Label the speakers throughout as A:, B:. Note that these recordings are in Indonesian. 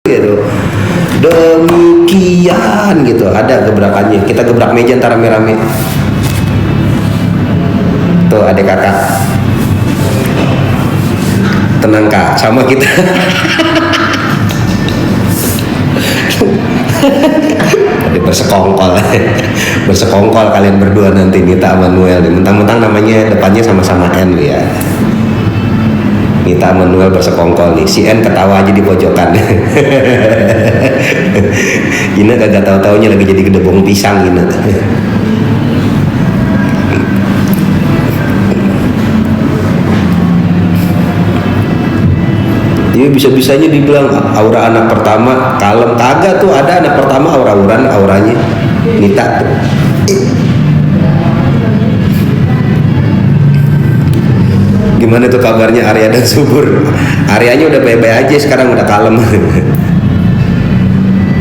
A: gitu. Demikian gitu, ada gebrakannya. Kita gebrak meja antara rame-rame. Tuh adek kakak. Tenang kak, sama kita. bersekongkol kalian berdua nanti, Nita sama Noel. Mentang-mentang namanya depannya sama-sama N ya. Nita Manuel bersekongkol nih, si N ketawa aja di pojokan. Ina kagak tahu-taunya lagi jadi gedebong pisang Ina. Dia bisa-bisanya dibilang aura anak pertama kalem, kagak tuh, ada anak pertama aura-auran auranya Nita tuh. Gimana tuh kabarnya Arya dan Subur? Aryanya udah baik-baik aja sekarang, udah kalem.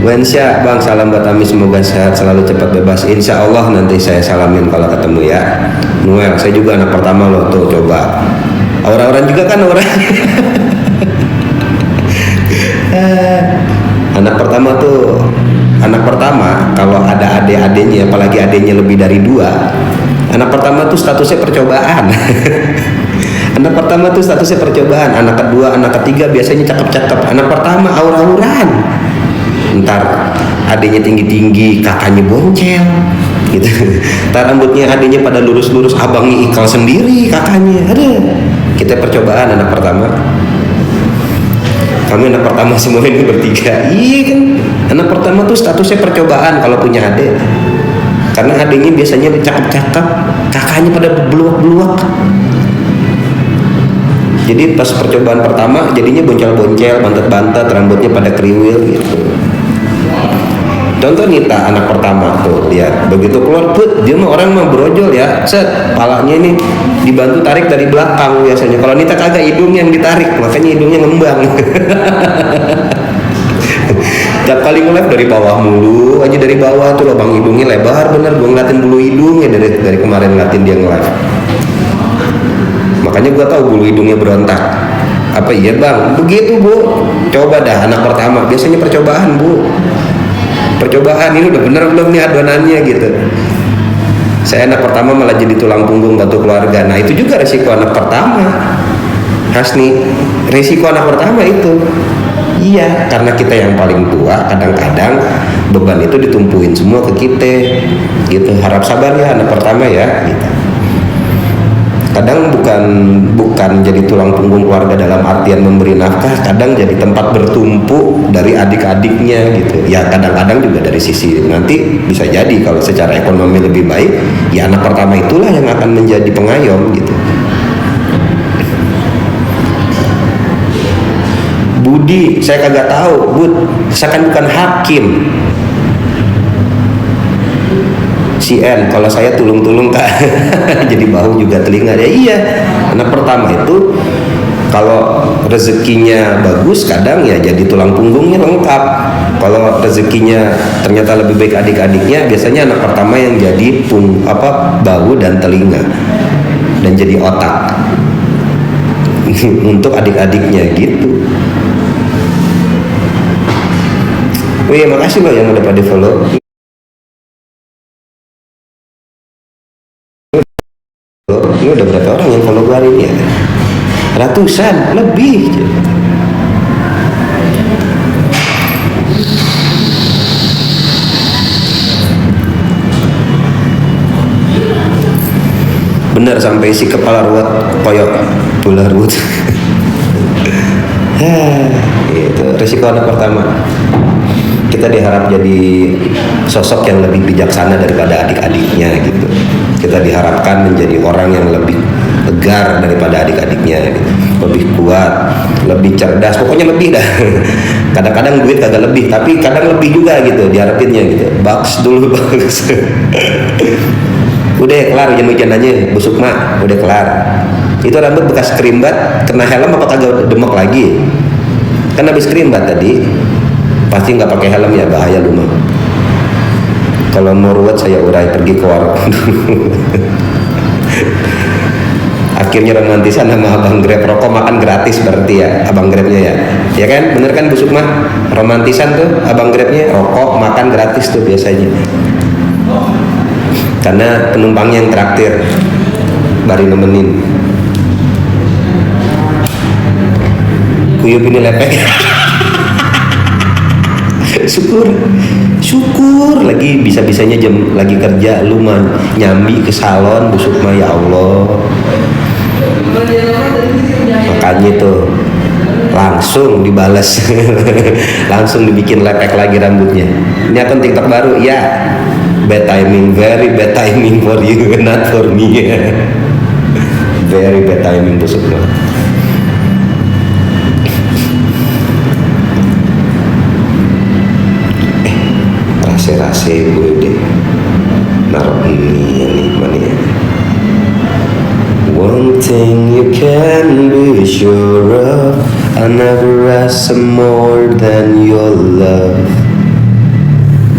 A: Wensya, bang salam buat Ami, semoga sehat selalu, cepat bebas. Insya Allah nanti saya salamin kalau ketemu ya. Noel, saya juga anak pertama loh, tuh coba. Aura-auran juga kan orangnya. Anak pertama kalau ada adik-adiknya, apalagi adiknya lebih dari 2, anak pertama tuh statusnya percobaan. Anak pertama tuh statusnya percobaan, anak kedua, anak ketiga biasanya cakep-cakep, anak pertama aura-auran. Ntar adiknya tinggi-tinggi, kakaknya boncel gitu. Ntar rambutnya adiknya pada lurus-lurus, abangnya ikal sendiri kakaknya. Ada. Kita percobaan anak pertama. Kami anak pertama semua ini bertiga. Iya kan, anak pertama tuh statusnya percobaan kalau punya adik. Karena adiknya biasanya cakep-cakep, kakaknya pada beluak-beluak. Jadi pas percobaan pertama jadinya boncel-boncel, bantet-bantet, rambutnya pada kriwil gitu. Contoh Nita anak pertama tuh, lihat begitu keluar put, dia mah orang mah brojol ya, set palanya ini dibantu tarik dari belakang biasanya. Kalau Nita kagak, hidungnya yang ditarik, makanya hidungnya ngembang. Tiap kali nge-live dari bawah mulu aja, dari bawah tuh lubang hidungnya lebar bener. Gue ngeliatin bulu hidungnya dari kemarin ngeliatin dia nge-live. Makanya gue tahu bulu hidungnya berontak. Apa iya bang? Begitu bu. Coba dah anak pertama, biasanya percobaan bu. Percobaan ini udah bener belum nih adonannya gitu. Saya anak pertama malah jadi tulang punggung batu keluarga. Nah itu juga resiko anak pertama. Hasni, resiko anak pertama itu. Iya, karena kita yang paling tua, kadang-kadang beban itu ditumpuin semua ke kita. Gitu. Harap sabar ya anak pertama ya. Gitu. Kadang bukan jadi tulang punggung keluarga dalam artian memberi nafkah, kadang jadi tempat bertumpu dari adik-adiknya gitu. Ya kadang-kadang juga dari sisi nanti bisa jadi kalau secara ekonomi lebih baik, ya anak pertama itulah yang akan menjadi pengayom gitu. Budi, saya kagak tahu, Bud. Saya kan bukan hakim. Si N, kalau saya tulung-tulung kak. Jadi bahu juga telinga ya. Iya, anak pertama itu kalau rezekinya bagus kadang ya jadi tulang punggungnya lengkap. Kalau rezekinya ternyata lebih baik adik-adiknya, biasanya anak pertama yang jadi bahu dan telinga dan jadi otak untuk adik-adiknya gitu. Wih, makasih loh yang udah pada follow. Ini udah berapa orang yang follow gue hari ini ya? Ratusan, lebih. Bener sampai si kepala ruwet koyok bola ruwet. Itu risiko anak pertama. Kita diharap jadi sosok yang lebih bijaksana daripada adik-adiknya gitu. Kita diharapkan menjadi orang yang lebih tegar daripada adik-adiknya gitu. Lebih kuat, lebih cerdas, pokoknya lebih dah. Kadang-kadang duit kagak lebih, tapi kadang lebih juga gitu diharapinnya gitu. Bagus dulu bagus. Udah kelar hujan-hujanannya, Bu Sukma, udah kelar. Itu rambut bekas kerimbat, kena helm apa kagak demek lagi? Kan habis kerimbat tadi. Pasti nggak pakai helm ya, bahaya lu mah. Kalau mau ruwet saya urai pergi ke warung dulu. akhirnya romantisan sama abang Grab, rokok makan gratis berarti ya abang Grabnya ya kan, bener kan Bu Sukma? Romantisan tuh abang Grabnya, rokok makan gratis tuh biasanya, karena penumpangnya yang traktir bari nemenin. Kuyup ini lepek. syukur lagi bisa-bisanya jam lagi kerja lu nyambi ke salon Bu Sukma, ya Allah. Makanya tuh langsung dibalas. Langsung dibikin lepek lagi rambutnya. Ini akun TikTok baru ya. Bad timing, very bad timing for you, not for me. Very bad timing Bu Sukma. Rase gue deh naruh ini mana ya. One thing you can be sure of, I never ask more than your love,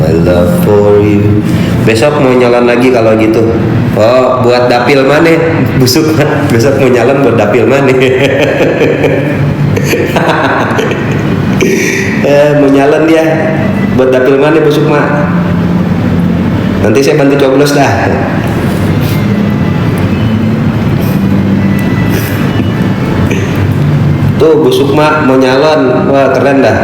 A: my love for you. Besok mau nyalon lagi kalau gitu. Oh, buat dapil mana busuk. Besok mau nyalon buat dapil mana. Mau nyalon dia buat dapil mana Bu Sukma? Nanti saya bantu coblos dah. Tuh Bu Sukma mau nyalon, wah keren dah.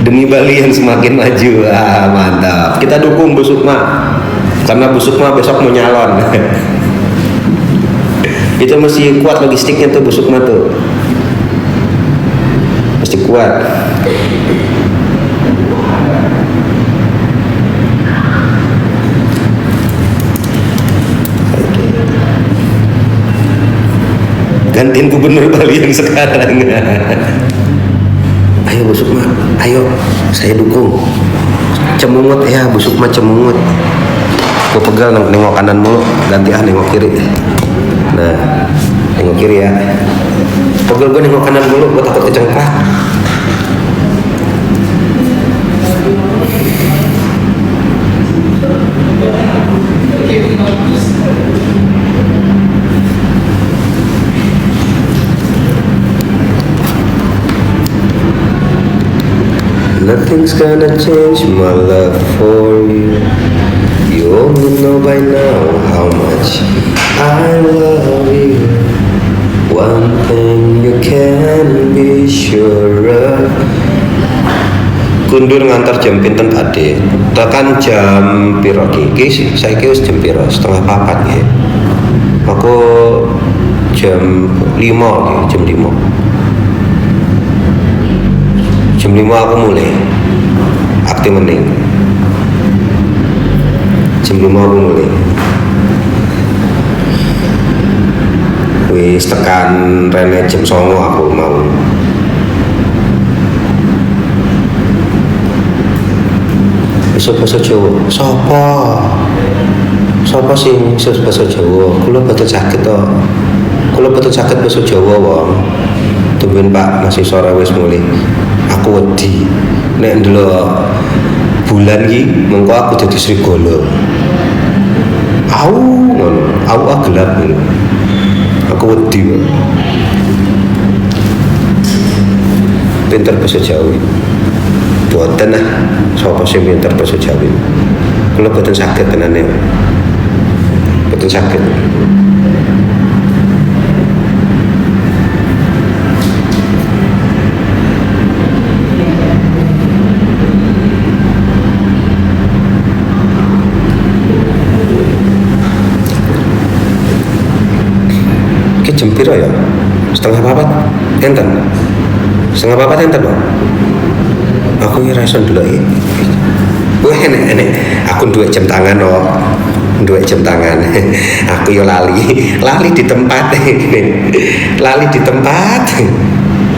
A: Demi Bali yang semakin maju, mantap. Kita dukung Bu Sukma, karena Bu Sukma besok mau nyalon. Itu mesti kuat logistiknya tuh Bu Sukma tuh, mesti kuat. Gantiin gubernur Bali yang sekarang. Ayo Bu Sukma, ayo saya dukung. Cemungut ya Bu Sukma, cemungut. Gue pegal nengok kanan mulu, ganti nengok kiri. Nah, nengok kiri ya. Pegel gue nengok kanan dulu, gue takut kecengklak. Nothing's gonna change my love for you. You only know by now how much I love you. One thing you can be sure of. Kundur ngantar jam pinten tadi. Tekan jam piro iki? Saiki wis jam piro? Setengah 4 ya. Aku jam 5 jam 5. Jam 5 aku mulai aktif mending. Jam 5 aku mulai. Wis tekan rene jam 09 aku mau. Besok bahasa Jawa. Sopo sing bahasa Jawa? Kula boten saged to. Kula boten saged bahasa Jawa wong. Tumben Pak masih sore wis mulai. Aku wedi nek ndelok bulan iki mengko aku dadi srigala. Au ngono, au gelap ngono. Aku wedi kok. Pinter bahasa Jawa. Boten ah, sapa sing pinter bahasa Jawa. Kula boten saged tenane. Boten saged. Jam piro ya? Setengah 4 enten. Setengah 4 enten loh. Aku ngira iso ndeloki. Wah enek. Aku duwe jam tangan loh. Duwe jam tangan. Aku yo lali di tempat. Lali di tempat.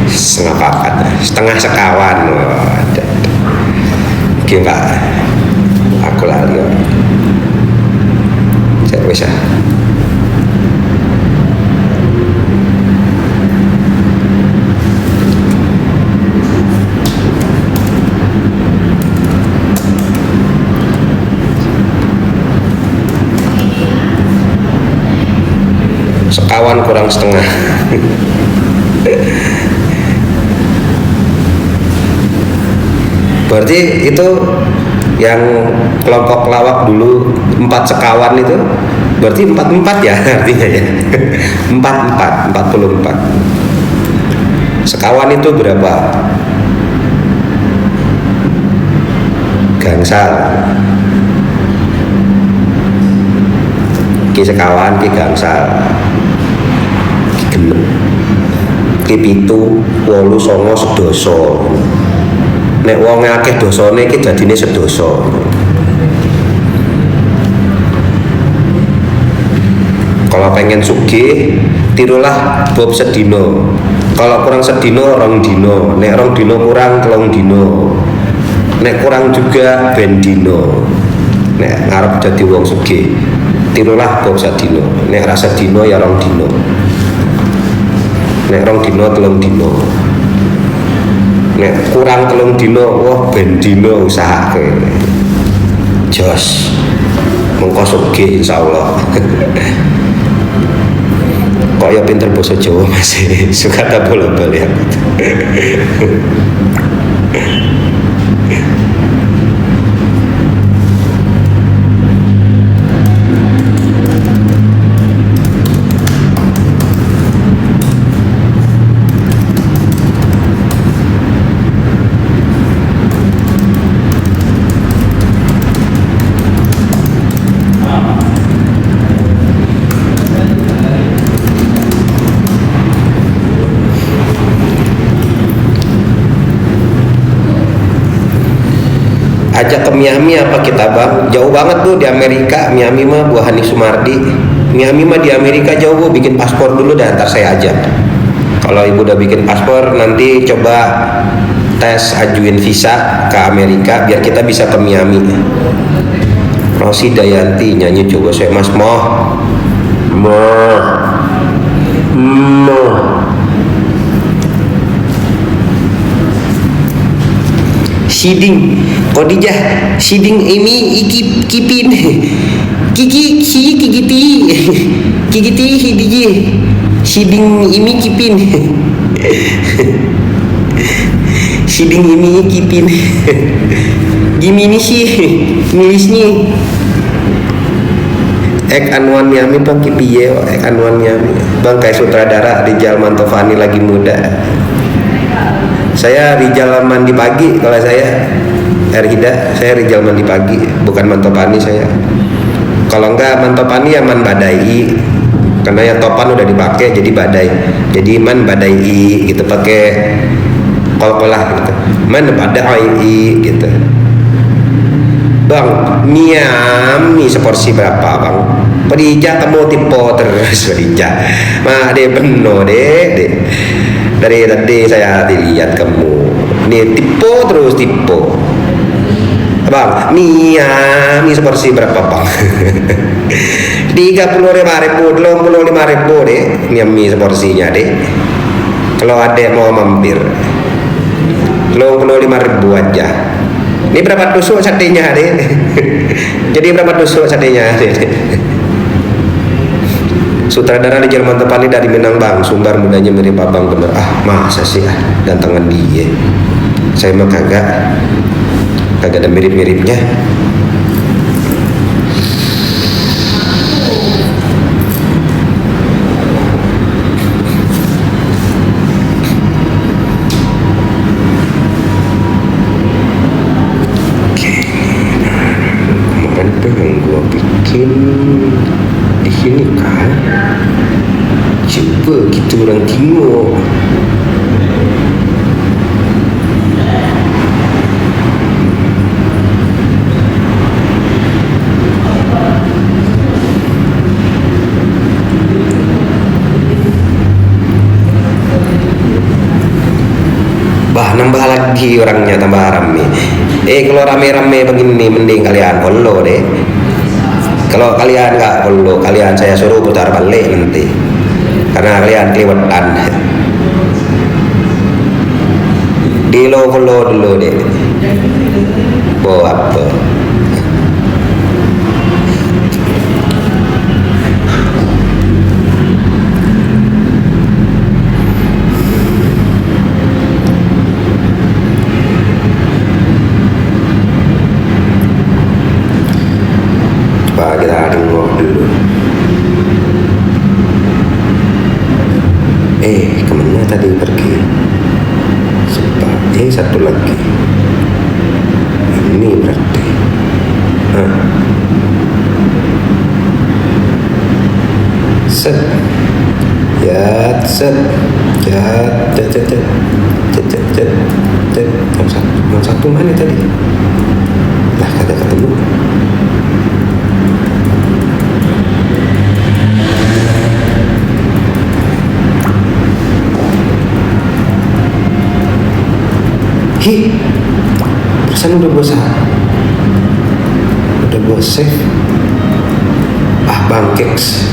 A: Setengah 4, setengah sekawan. Iki enggak. Aku lali kok. Saya wis ah. sekawan kurang setengah. Berarti itu yang kelompok lawak dulu 4 sekawan itu berarti 44 ya artinya ya. 44 sekawan itu berapa? Gangsal ki sekawan ki gangsal ki genep ki pitu 8 9 sedoso. Nek wong akeh dosane iki dadine sedoso. Kalau pengen sugih tirulah bob sedino. Kalau kurang sedino rong dino. Nek rong dino kurang telung dino. Nek kurang juga ben dino. Nek ngarep dadi wong sugih tirulah bob sedino. Nek ra sedino ya rong dino. Nek rong dino telung dino. Nek kurang telung dino, wah ben dino usahake. Jos mengko sugih insyaallah. Kok ya pinter basa Jawa masih suka tak bolak-balik. Ajak ke Miami apa kita bang? Jauh banget tuh di Amerika. Miami mah Bu Hani Sumardi. Miami mah di Amerika jauh bu. Bikin paspor dulu dah ntar saya ajak. Kalau ibu udah bikin paspor nanti coba tes ajuin visa ke Amerika biar kita bisa ke Miami. Rosi Dayanti nyanyi coba saya mas moh Siding Kodijah Siding Emi iki kipin kiki kikiti kikiti hidiji Siding Emi kipin Siding Emi kipin gimini sih nulisnya Ek Anwan Miami bang kipiye Ek Anwan Miami bang kayak sutradara Rijal Mantovani lagi muda. Saya Rijal mandi pagi kalau saya Erhida, saya Rijal mandi pagi bukan Mantopani saya. Kalau enggak Mantopani ya Man Badai karena ya topan udah dipakai jadi badai, jadi Man Badai gitu pakai kol-kolah gitu Man Badai gitu. Bang Miami seporsi berapa bang? Perija kamu tipe terus Perija mah deh beno deh dari tadi saya dilihat kamu nih tipe terus tipe bang Miami seporsi berapa bang? 35.000 deh Miami seporsinya deh kalau ada mau mampir 55.000 aja. Ini berapa tusuk satenya deh? Jadi berapa tusuk satenya deh? Sutradara di Jerman Tepani dari Minang bang, sumber mudanya mirip abang bener. Ah masa sih gantengan dia. Saya mah kagak ada mirip-miripnya. Di sini kan coba kita orang tengok bah nambah lagi orangnya tambah rame. Kalau rame-rame begini mending kalian follow deh. Kalau kalian nggak follow, kalian saya suruh putar balik nanti karena kalian keliwetan. Di follow dulu deh. Apa? satu lagi. Ini berarti. Nah. Set. Ya, set. Ya, cet. Yang satu mana tadi? Lah, kagak ketemu. Hi, perasaan udah gue save. Ah, bangkeks.